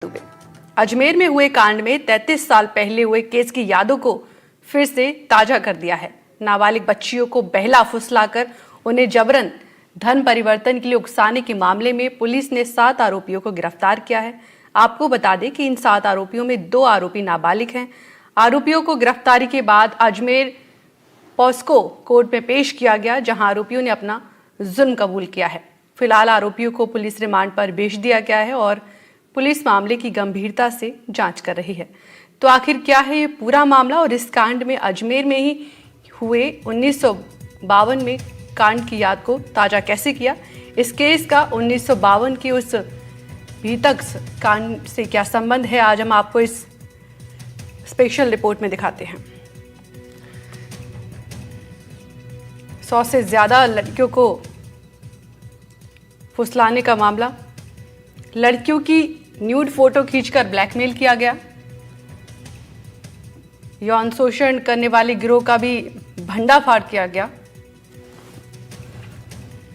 दुबे। अजमेर में हुए कांड में 33 साल पहले हुए केस की यादों को फिर से ताजा कर दिया है। नाबालिग बच्चियों को बहला फुसलाकर उन्हें जबरन धन परिवर्तन के लिए उकसाने के मामले में पुलिस ने 7 आरोपियों को गिरफ्तार किया है। आपको बता दें कि इन 7 आरोपियों में 2 आरोपी नाबालिग हैं। आरोपियों को गिरफ्तारी के बाद अजमेर पॉस्को कोर्ट में पेश किया गया, जहां आरोपियों ने अपना जुर्म कबूल किया है। फिलहाल आरोपियों को पुलिस रिमांड पर भेज दिया गया है और पुलिस मामले की गंभीरता से जांच कर रही है। तो आखिर क्या है ये पूरा मामला और इस कांड में अजमेर में ही हुए 1952 में कांड की याद को ताजा कैसे किया, इस केस का 1952 के उस भीतक कांड से क्या संबंध है, आज हम आपको इस स्पेशल रिपोर्ट में दिखाते हैं। 100 से ज्यादा लड़कियों को फुसलाने का मामला, लड़कियों की न्यूड फोटो खींचकर ब्लैकमेल किया गया, यौन शोषण करने वाले गिरोह का भी भंडाफाड़ किया गया।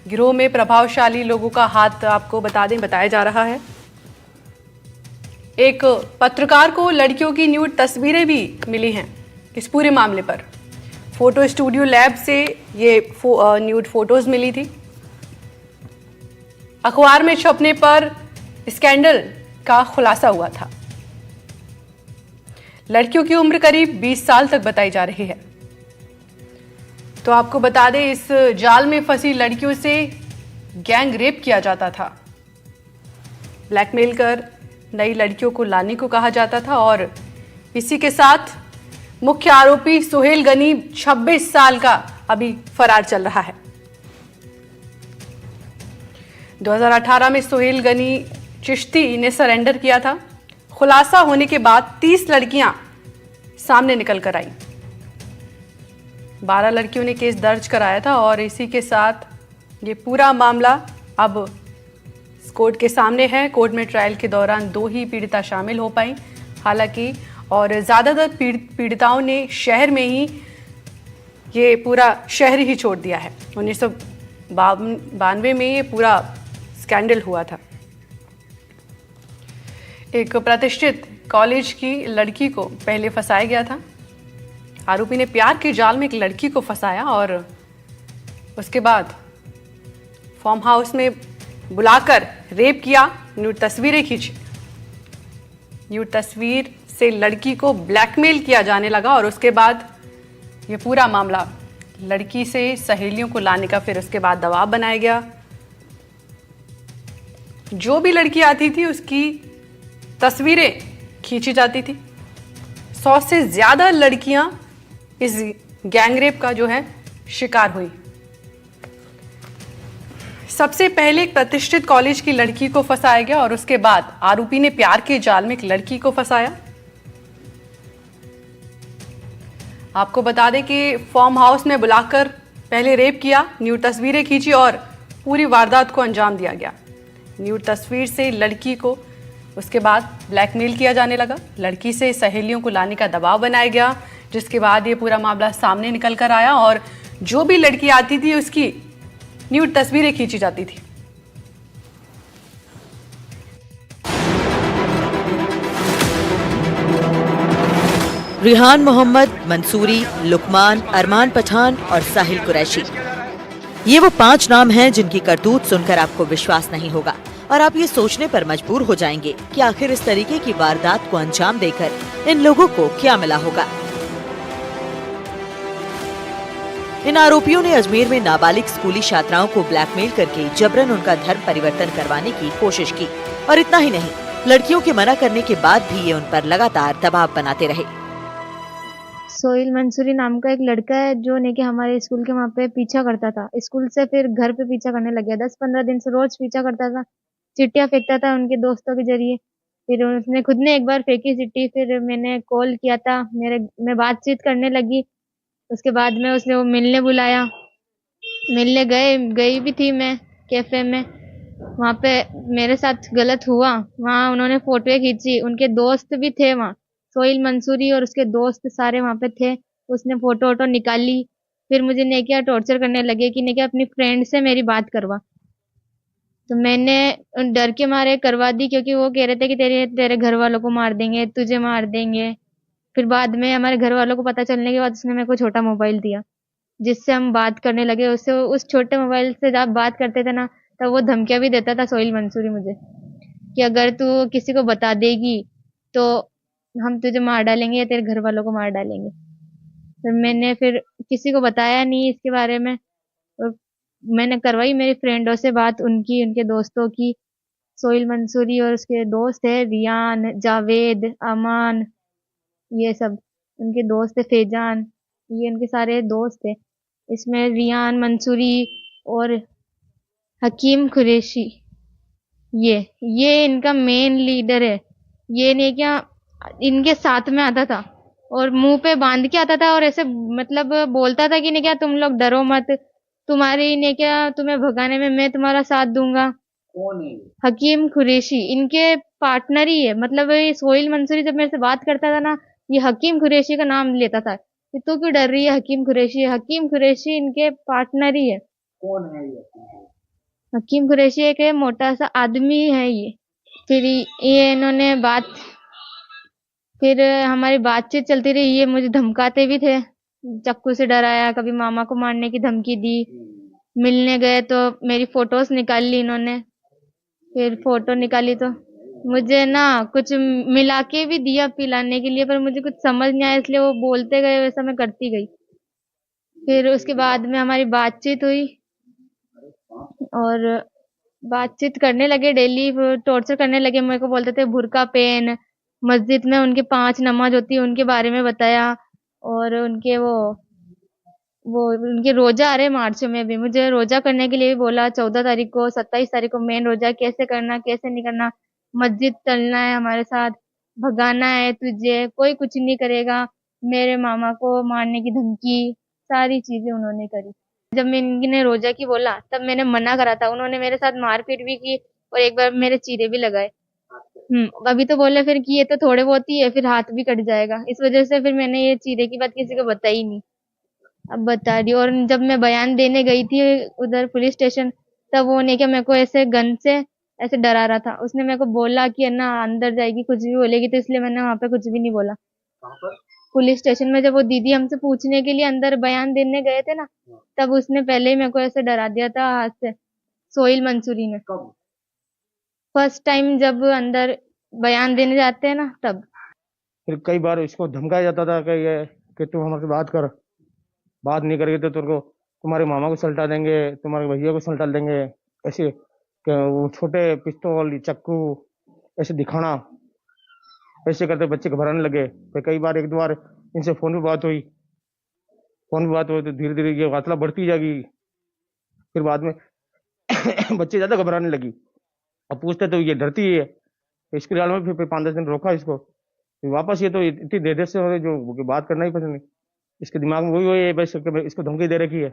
गिरोह में प्रभावशाली लोगों का हाथ आपको बताया जा रहा है। एक पत्रकार को लड़कियों की न्यूड तस्वीरें भी मिली हैं। इस पूरे मामले पर फोटो स्टूडियो लैब से ये न्यूड फोटोज मिली थी। अखबार में छपने पर स्कैंडल का खुलासा हुआ था। लड़कियों की उम्र करीब 20 साल तक बताई जा रही है। तो आपको बता दें, इस जाल में फंसी लड़कियों से गैंग रेप किया जाता था। ब्लैकमेल कर नई लड़कियों को लाने को कहा जाता था और इसी के साथ मुख्य आरोपी सुहेल गनी 26 साल का अभी फरार चल रहा है। 2018 में सुहेल गनी चिश्ती ने सरेंडर किया था। खुलासा होने के बाद 30 लड़कियां सामने निकल कर आई। 12 लड़कियों ने केस दर्ज कराया था और इसी के साथ ये पूरा मामला अब कोर्ट के सामने है। कोर्ट में ट्रायल के दौरान 2 ही पीड़िता शामिल हो पाई, हालांकि, और ज़्यादातर पीड़िताओं ने शहर में ही ये पूरा शहर ही छोड़ दिया है। 1992 में ये पूरा स्कैंडल हुआ था। एक प्रतिष्ठित कॉलेज की लड़की को पहले फंसाया गया था। आरोपी ने प्यार के जाल में एक लड़की को फंसाया और उसके बाद फार्म हाउस में बुलाकर रेप किया, न्यूड तस्वीरें खींची। न्यूड तस्वीर से लड़की को ब्लैकमेल किया जाने लगा और उसके बाद ये पूरा मामला लड़की से सहेलियों को लाने का फिर उसके बाद दबाव बनाया गया। जो भी लड़की आती थी उसकी तस्वीरें खींची जाती थी। 100 से ज्यादा लड़कियां इस गैंगरेप का जो है शिकार हुई। सबसे पहले एक प्रतिष्ठित कॉलेज की लड़की को फंसाया गया और उसके बाद आरोपी ने प्यार के जाल में एक लड़की को फंसाया। आपको बता दें कि फार्म हाउस में बुलाकर पहले रेप किया, न्यूड तस्वीरें खींची और पूरी वारदात को अंजाम दिया गया। न्यूड तस्वीर से लड़की को उसके बाद ब्लैकमेल किया जाने लगा। लड़की से सहेलियों को लाने का दबाव बनाया गया, जिसके बाद ये पूरा मामला सामने निकल कर आया और जो भी लड़की आती थी उसकी न्यूड तस्वीरें खींची जाती थी। रिहान मोहम्मद, मंसूरी, लुकमान, अरमान पठान और साहिल कुरैशी, ये वो 5 नाम हैं जिनकी करतूत सुनकर आपको विश्वास नहीं होगा और आप ये सोचने पर मजबूर हो जाएंगे कि आखिर इस तरीके की वारदात को अंजाम देकर इन लोगों को क्या मिला होगा। इन आरोपियों ने अजमेर में नाबालिग स्कूली छात्राओं को ब्लैकमेल करके जबरन उनका धर्म परिवर्तन करवाने की कोशिश की और इतना ही नहीं, लड़कियों के मना करने के बाद भी ये उन पर लगातार दबाव बनाते रहे। सोहेल मंसूरी नाम का एक लड़का है जो ने कि हमारे स्कूल के वहाँ पे पीछा करता था। स्कूल से फिर घर पे पीछा करने लग गया। 10-15 दिन से रोज पीछा करता था, चिट्ठियाँ फेंकता था उनके दोस्तों के जरिए। फिर उसने खुद ने एक बार फेंकी चिट्ठी, फिर मैंने कॉल किया था, मैं बातचीत करने लगी। उसके बाद में उसने वो मिलने बुलाया, मिलने गई भी थी मैं कैफे में। वहाँ पे मेरे साथ गलत हुआ। वहाँ उन्होंने फोटोएं खींची, उनके दोस्त भी थे वहाँ। सोहेल मंसूरी और उसके दोस्त सारे वहाँ पे थे। उसने फोटो वोटो निकाली। फिर मुझे ने क्या टॉर्चर करने लगे कि ने क्या अपनी फ्रेंड से मेरी बात करवा। तो मैंने डर के मारे करवा दी, क्योंकि वो कह रहे थे कि तेरे घर वालों को मार देंगे, तुझे मार देंगे। फिर बाद में हमारे घर वालों को पता चलने के बाद उसने मेरे को छोटा मोबाइल दिया, जिससे हम बात करने लगे उससे। उस छोटे मोबाइल से जब बात करते थे ना, तब वो धमकियां भी देता था सोहेल मंसूरी मुझे, कि अगर तू किसी को बता देगी तो हम तुझे मार डालेंगे या तेरे घर वालों को मार डालेंगे। फिर किसी को बताया नहीं इसके बारे में। और मैंने करवाई मेरी फ्रेंडों से बात, उनके दोस्तों की। सोहेल मंसूरी और उसके दोस्त है रियान, जावेद, अमान, ये सब उनके दोस्त है, फैजान, ये उनके सारे दोस्त है। इसमें रियान मंसूरी और हकीम कुरैशी, ये इनका मेन लीडर है। ये नहीं क्या, इनके साथ में आता था और मुंह पे बांध के आता था और ऐसे मतलब बोलता था कि नहीं क्या, तुम लोग डरो मत, तुम्हारी ने क्या, तुम्हें भगाने में मैं तुम्हारा साथ दूंगा। कौन है? हकीम कुरैशी इनके पार्टनर ही है। मतलब ये सोहेल मंसूरी जब मेरे से बात करता था ना, ये हकीम कुरैशी का नाम लेता था कि तू क्यों डर रही है, हकीम कुरैशी। हकीम कुरैशी इनके पार्टनर ही है। कौन है ये? हकीम कुरैशी एक मोटा सा आदमी है ये। फिर ये इन्होंने फिर हमारी बातचीत चलती रही। ये मुझे धमकाते भी थे, चाकू से डराया, कभी मामा को मारने की धमकी दी। मिलने गए तो मेरी फोटोज निकाल ली इन्होंने। फिर फोटो निकाली तो मुझे ना कुछ मिला के भी दिया पिलाने के लिए, पर मुझे कुछ समझ नहीं आया, इसलिए वो बोलते गए वैसा मैं करती गई। फिर उसके बाद में हमारी बातचीत हुई और बातचीत करने लगे, डेली टॉर्चर करने लगे। मेरे को बोलते थे बुर्का पहन, मस्जिद में उनके 5 नमाज होती है उनके बारे में बताया, और उनके वो उनके रोजा आ रहे मार्च में भी, मुझे रोजा करने के लिए भी बोला। 14 तारीख को, 27 तारीख को मेन रोजा, कैसे करना कैसे नहीं करना, मस्जिद चलना है हमारे साथ, भगाना है तुझे, कोई कुछ नहीं करेगा। मेरे मामा को मारने की धमकी, सारी चीजें उन्होंने करी। जब मैंने रोजा की बोला तब मैंने मना करा था, उन्होंने मेरे साथ मारपीट भी की और एक बार मेरे चीरे भी लगाए। अभी तो बोले फिर कि ये तो थोड़े बहुत ही है, फिर हाथ भी कट जाएगा। इस वजह से फिर मैंने ये चीरे की बात किसी को बताई नहीं, अब बता रही हूँ। और जब मैं बयान देने गई थी उधर पुलिस स्टेशन, तब वो ने क्या मेरे को ऐसे गन से ऐसे डरा रहा था। उसने मेरे को बोला कि है ना अंदर जाएगी, कुछ भी बोलेगी, तो इसलिए मैंने वहां पे कुछ भी नहीं बोला। पुलिस स्टेशन में जब वो दीदी हमसे पूछने के लिए अंदर बयान देने गए थे ना, तब उसने पहले ही मेरे को ऐसे डरा दिया था हाथ से, सोहेल मंसूरी ने। फर्स्ट टाइम जब अंदर बयान देने जाते हैं ना, तब। फिर कई बार इसको धमकाया जाता था कि तू हमारे से बात नहीं करेगी तो तुमको तुम्हारे मामा को सल्टा देंगे, तुम्हारे भैया को सल्टा देंगे, ऐसे वो छोटे पिस्तौल चाकू ऐसे दिखाना। ऐसे करते बच्चे घबराने लगे। फिर कई बार एक दो बार इनसे फोन पे बात हुई तो धीरे धीरे ये वार्तालाप बढ़ती जाएगी। फिर बाद में बच्चे ज्यादा घबराने लगी। अब पूछते तो ये डरती है। इसके हाल में फिर 5-10 दिन रोका इसको, फिर वापस ये तो इतनी देर से हो रही जो बात करना ही पसंद नहीं। इसके दिमाग में वही है, बस इसको धमकी दे रखी है,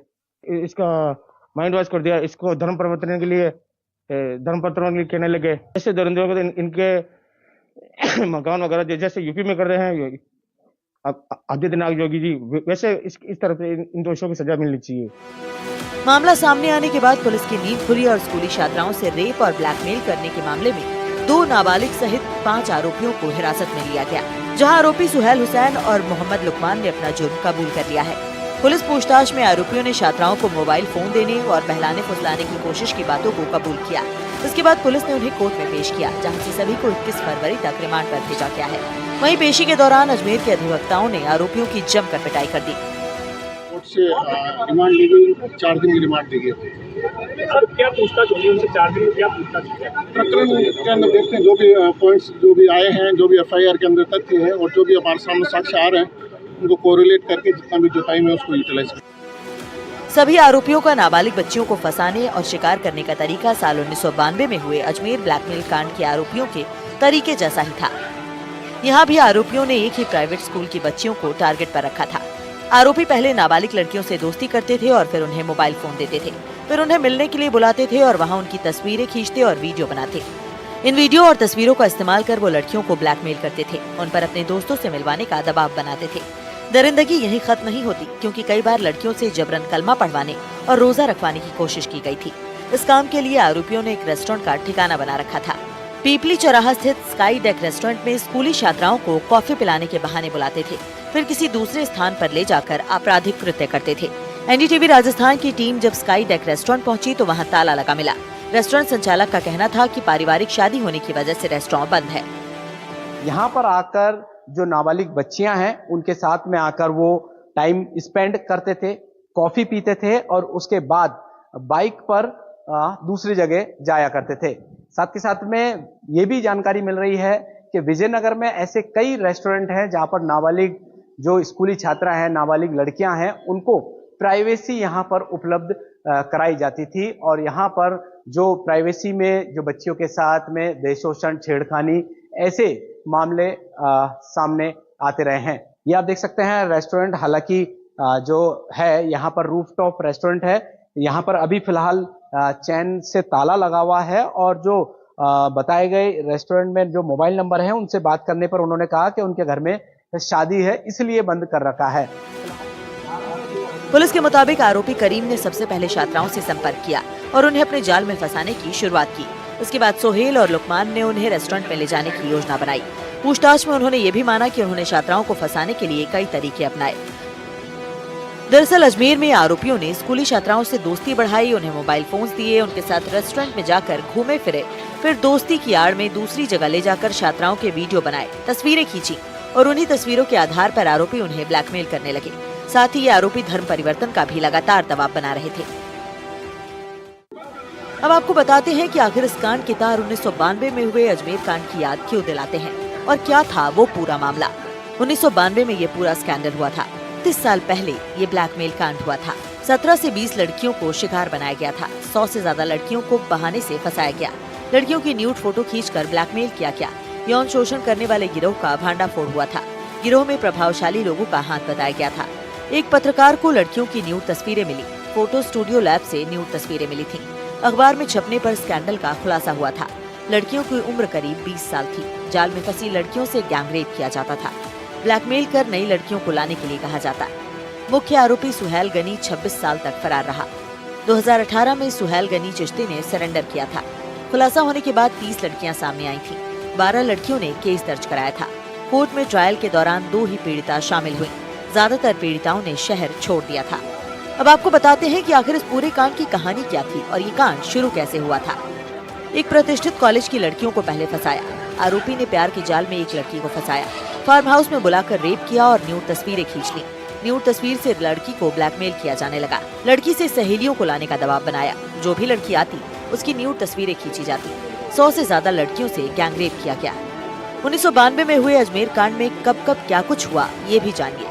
इसका माइंड वॉश कर दिया। इसको धर्म परिवर्तन के लिए कहने लगे। ऐसे दरिंदों को इनके मकान वगैरह जैसे यूपी में कर रहे हैं आदित्यनाथ योगी जी, वैसे इस तरफ से इन दोषियों की सजा मिलनी चाहिए। मामला सामने आने के बाद पुलिस की नींद खुली और स्कूली छात्राओं से रेप और ब्लैकमेल करने के मामले में 2 नाबालिग सहित 5 आरोपियों को हिरासत में लिया गया, जहां आरोपी सुहेल हुसैन और मोहम्मद लुकमान ने अपना जुर्म कबूल कर लिया है। पुलिस पूछताछ में आरोपियों ने छात्राओं को मोबाइल फोन देने और बहलाने फुसलाने की कोशिश की बातों को कबूल किया। उसके बाद पुलिस ने उन्हें कोर्ट में पेश किया, जहां से सभी को 21 फरवरी तक रिमांड पर भेजा गया है। वहीं पेशी के दौरान अजमेर के अधिवक्ताओं ने आरोपियों की जमकर पिटाई कर दी। कोर्ट से रिमांड ली गई, 4 दिन की रिमांड दी गई। सर क्या पूछताछ होगी उनसे 4 दिन में, क्या पूछताछ की है? प्रकरण के अंदर देखते हैं जो भी पॉइंट्स जो भी आए हैं, जो भी एफआईआर के अंदर तथ्य है और जो भी हमारे सामने साक्ष्य आ रहे हैं, उनको कोरिलेट करके जितना भी जो टाइम है उसको यूटिलाइज करें। सभी आरोपियों का नाबालिग बच्चियों को फंसाने और शिकार करने का तरीका साल 1992 में हुए अजमेर ब्लैकमेल कांड के आरोपियों के तरीके जैसा ही था। यहाँ भी आरोपियों ने एक ही प्राइवेट स्कूल की बच्चियों को टारगेट पर रखा था। आरोपी पहले नाबालिग लड़कियों से दोस्ती करते थे और फिर उन्हें मोबाइल फोन देते थे, फिर उन्हें मिलने के लिए बुलाते थे और वहाँ उनकी तस्वीरें खींचते और वीडियो बनाते। इन वीडियो और तस्वीरों का इस्तेमाल कर वो लड़कियों को ब्लैकमेल करते थे, उन पर अपने दोस्तों से मिलवाने का दबाव बनाते थे। दरिंदगी यहीं खत्म नहीं होती, क्योंकि कई बार लड़कियों से जबरन कलमा पढ़वाने और रोजा रखवाने की कोशिश की गई थी। इस काम के लिए आरोपियों ने एक रेस्टोरेंट का ठिकाना बना रखा था। पीपली चौराहा स्थित स्काई डेक रेस्टोरेंट में स्कूली छात्राओं को कॉफी पिलाने के बहाने बुलाते थे, फिर किसी दूसरे स्थान पर ले जाकर आपराधिक कृत्य करते थे। एनडीटीवी राजस्थान की टीम जब स्काई डेक रेस्टोरेंट पहुंची तो वहां ताला लगा मिला। रेस्टोरेंट संचालक का कहना था कि पारिवारिक शादी होने की वजह से रेस्टोरेंट बंद है। यहाँ पर आकर जो नाबालिग बच्चियां हैं उनके साथ में आकर वो टाइम स्पेंड करते थे, कॉफी पीते थे और उसके बाद बाइक पर दूसरी जगह जाया करते थे। साथ के साथ में ये भी जानकारी मिल रही है कि विजयनगर में ऐसे कई रेस्टोरेंट हैं जहां पर नाबालिग जो स्कूली छात्रा हैं, नाबालिग लड़कियां हैं, उनको प्राइवेसी यहाँ पर उपलब्ध कराई जाती थी और यहाँ पर जो प्राइवेसी में जो बच्चियों के साथ में देशोषण, छेड़खानी ऐसे मामले सामने आते रहे हैं। ये आप देख सकते हैं रेस्टोरेंट, हालांकि जो है यहाँ पर रूफटॉप रेस्टोरेंट है। यहाँ पर अभी फिलहाल चैन से ताला लगा हुआ है और जो बताए गए रेस्टोरेंट में जो मोबाइल नंबर है उनसे बात करने पर उन्होंने कहा कि उनके घर में शादी है, इसलिए बंद कर रखा है। पुलिस के मुताबिक आरोपी करीम ने सबसे पहले छात्राओं से संपर्क किया और उन्हें अपने जाल में फंसाने की शुरुआत की। उसके बाद सोहेल और लुकमान ने उन्हें रेस्टोरेंट में ले जाने की योजना बनाई। पूछताछ में उन्होंने ये भी माना कि उन्होंने छात्राओं को फंसाने के लिए कई तरीके अपनाए। दरअसल अजमेर में आरोपियों ने स्कूली छात्राओं से दोस्ती बढ़ाई, उन्हें मोबाइल फोन्स दिए, उनके साथ रेस्टोरेंट में जाकर घूमे फिरे, फिर दोस्ती की आड़ में दूसरी जगह ले जाकर छात्राओं के वीडियो बनाए, तस्वीरें खींची और उन्हीं तस्वीरों के आधार पर आरोपी उन्हें ब्लैकमेल करने लगे। साथ ही ये आरोपी धर्म परिवर्तन का भी लगातार दबाव बना रहे थे। अब आपको बताते हैं कि आखिर इस कांड के तार 1992 में हुए अजमेर कांड की याद क्यों दिलाते हैं और क्या था वो पूरा मामला। 1992 में ये पूरा स्कैंडल हुआ था। 30 साल पहले ये ब्लैकमेल कांड हुआ था। 17 से 20 लड़कियों को शिकार बनाया गया था। 100 से ज्यादा लड़कियों को बहाने से फंसाया गया। लड़कियों की न्यूड फोटो खींचकर ब्लैकमेल किया गया। यौन शोषण करने वाले गिरोह का भांडाफोड़ हुआ था। गिरोह में प्रभावशाली लोगों का हाथ बताया गया था। एक पत्रकार को लड़कियों की न्यूड तस्वीरें मिली। फोटो स्टूडियो लैब से न्यूड तस्वीरें मिली थी। अखबार में छपने पर स्कैंडल का खुलासा हुआ था। लड़कियों की उम्र करीब 20 साल थी। जाल में फंसी लड़कियों से गैंगरेप किया जाता था। ब्लैकमेल कर नई लड़कियों को लाने के लिए कहा जाता। मुख्य आरोपी सुहेल गनी 26 साल तक फरार रहा। 2018 में सुहेल गनी चिश्ती ने सरेंडर किया था। खुलासा होने के बाद 30 लड़कियां सामने आई थीं। 12 लड़कियों ने केस दर्ज कराया था। कोर्ट में ट्रायल के दौरान 2 ही पीड़िता शामिल हुई। ज्यादातर पीड़िताओं ने शहर छोड़ दिया था। अब आपको बताते हैं कि आखिर इस पूरे कांड की कहानी क्या थी और ये कांड शुरू कैसे हुआ था। एक प्रतिष्ठित कॉलेज की लड़कियों को पहले फंसाया। आरोपी ने प्यार के जाल में एक लड़की को फंसाया, फार्म हाउस में बुलाकर रेप किया और न्यूड तस्वीरें खींच ली। न्यूड तस्वीर से लड़की को ब्लैकमेल किया जाने लगा। लड़की से सहेलियों को लाने का दबाव बनाया। जो भी लड़की आती उसकी न्यूड तस्वीरें खींची जाती। 100 से ज्यादा लड़कियों से गैंगरेप किया गया। 1992 में हुए अजमेर कांड में कब कब क्या कुछ हुआ ये भी जानिए।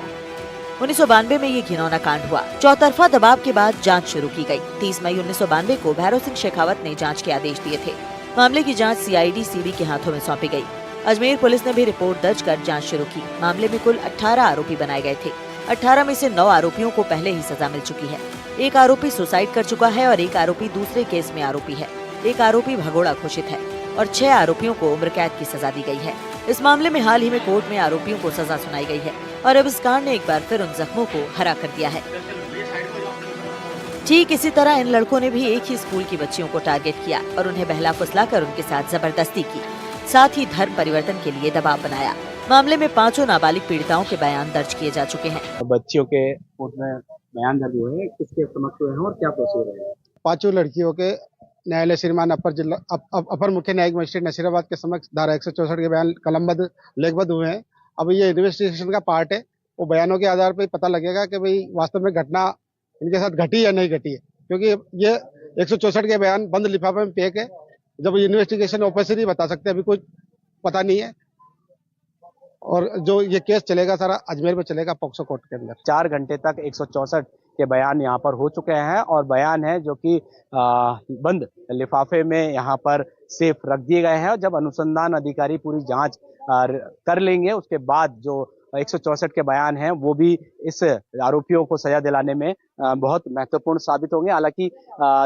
1992 में ये घिनौना कांड हुआ। चौतरफा दबाव के बाद जांच शुरू की गई। 30 मई 1992 को भैरव सिंह शेखावत ने जांच के आदेश दिए थे। मामले की जांच सीआईडी सीबी के हाथों में सौंपी गई। अजमेर पुलिस ने भी रिपोर्ट दर्ज कर जांच शुरू की। मामले में कुल 18 आरोपी बनाए गए थे। 18 में से 9 आरोपियों को पहले ही सजा मिल चुकी है। एक आरोपी सुसाइड कर चुका है और एक आरोपी दूसरे केस में आरोपी है। एक आरोपी भगोड़ा घोषित है और 6 आरोपियों को उम्र कैद की सजा दी गई है। इस मामले में हाल ही में कोर्ट में आरोपियों को सजा सुनाई गई है और अब इस कांड ने एक बार फिर उन जख्मों को हरा कर दिया है। ठीक इसी तरह इन लड़कों ने भी एक ही स्कूल की बच्चियों को टारगेट किया और उन्हें बहला फुसलाकर उनके साथ जबरदस्ती की। साथ ही धर्म परिवर्तन के लिए दबाव बनाया। मामले में 5 नाबालिग पीड़िताओं के बयान दर्ज किए जा चुके हैं। बच्चियों के कोर्ट में बयान दर्ज हुए हैं, किसके समक्ष हुए हैं और क्या प्रोसीजर है? 5 लड़कियों के न्यायालय श्रीमान अपर मुख्य न्यायिक मजिस्ट्रेट नसीराबाद के समक्ष धारा 164 के बयान कलमबद्ध लेखबद्ध हुए हैं। अब ये इन्वेस्टिगेशन का पार्ट है। वो बयानों के आधार पर पता लगेगा कि भाई वास्तव में घटना इनके साथ घटी या नहीं घटी है, क्योंकि ये 164 के बयान बंद लिफाफे में पैक है। जब इन्वेस्टिगेशन ऑफिसर ही बता सकते हैं, अभी कुछ पता नहीं है। और जो ये केस चलेगा सारा अजमेर में चलेगा पॉक्सो कोर्ट के अंदर। 4 घंटे तक 164 के बयान यहाँ पर हो चुके हैं और बयान है जो कि बंद लिफाफे में यहाँ पर सेफ रख दिए गए हैं। और जब अनुसंधान अधिकारी पूरी जांच कर लेंगे उसके बाद जो 164 के बयान हैं वो भी इस आरोपियों को सजा दिलाने में बहुत महत्वपूर्ण साबित होंगे। हालांकि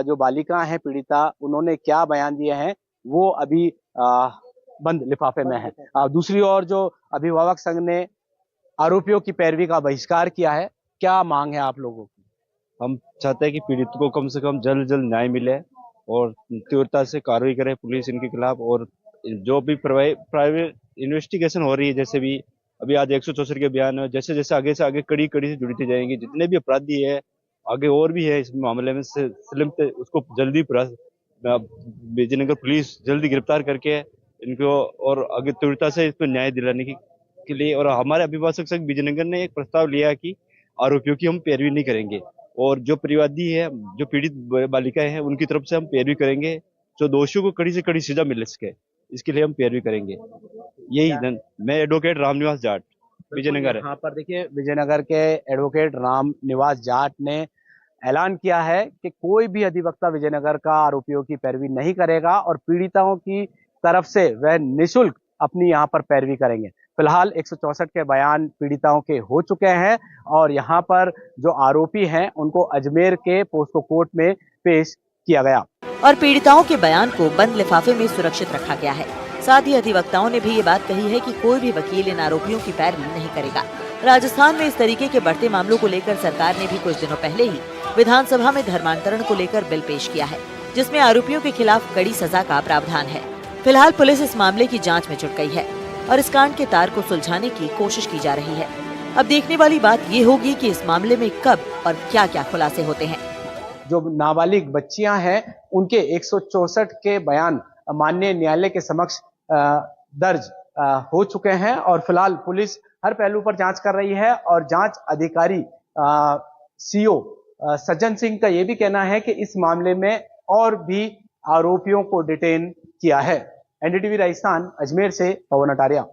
जो बालिका हैं पीड़िता, उन्होंने क्या बयान दिए हैं वो अभी बंद लिफाफे में है। दूसरी ओर जो अभिभावक संघ ने आरोपियों की पैरवी का बहिष्कार किया है, क्या मांग है आप लोगों की? हम चाहते हैं कि पीड़ित को कम से कम जल्द न्याय मिले और तीव्रता से कार्रवाई करे पुलिस इनके खिलाफ। और जो भी प्राइवेट इन्वेस्टिगेशन हो रही है, जैसे भी अभी आज 164 के बयान है, जैसे जैसे आगे से आगे कड़ी कड़ी से जुड़ती जाएंगी। जितने भी अपराधी है आगे और भी है इस मामले में संलिप्त, उसको जल्दी विजयनगर पुलिस जल्दी गिरफ्तार करके इनको और आगे तीव्रता से इस पर न्याय दिलाने के लिए। और हमारे अभिभाषक संघ विजयनगर ने एक प्रस्ताव लिया कि आरोपियों की हम पैरवी नहीं करेंगे और जो परिवादी है, जो पीड़ित बालिकाएं हैं, उनकी तरफ से हम पैरवी करेंगे। जो दोषियों को कड़ी से कड़ी सजा मिल सके, इसके लिए हम पैरवी करेंगे। यही मैं एडवोकेट रामनिवास जाट, विजयनगर। यहाँ पर देखिए, विजयनगर के एडवोकेट रामनिवास जाट ने ऐलान किया है कि कोई भी अधिवक्ता विजयनगर का आरोपियों की पैरवी नहीं करेगा और पीड़िताओं की तरफ से वह निःशुल्क अपनी यहाँ पर पैरवी करेंगे। फिलहाल 164 के बयान पीड़िताओं के हो चुके हैं और यहाँ पर जो आरोपी हैं उनको अजमेर के पोस्को कोर्ट में पेश किया गया और पीड़िताओं के बयान को बंद लिफाफे में सुरक्षित रखा गया है। साथ ही अधिवक्ताओं ने भी ये बात कही है कि कोई भी वकील इन आरोपियों की पैरवी नहीं करेगा। राजस्थान में इस तरीके के बढ़ते मामलों को लेकर सरकार ने भी कुछ दिनों पहले ही विधानसभा में धर्मांतरण को लेकर बिल पेश किया है, जिसमें आरोपियों के खिलाफ कड़ी सजा का प्रावधान है। फिलहाल पुलिस इस मामले की जांच में जुट गई है और इस कांड के तार को सुलझाने की कोशिश की जा रही है। अब देखने वाली बात ये होगी कि इस मामले में कब और क्या क्या खुलासे होते हैं। जो नाबालिग बच्चियां हैं उनके 164 के बयान माननीय न्यायालय के समक्ष दर्ज हो चुके हैं और फिलहाल पुलिस हर पहलू पर जांच कर रही है। और जांच अधिकारी सीओ सज्जन सिंह का ये भी कहना है कि इस मामले में और भी आरोपियों को डिटेन किया है। एनडीटीवी राजस्थान अजमेर से पवन अटारिया।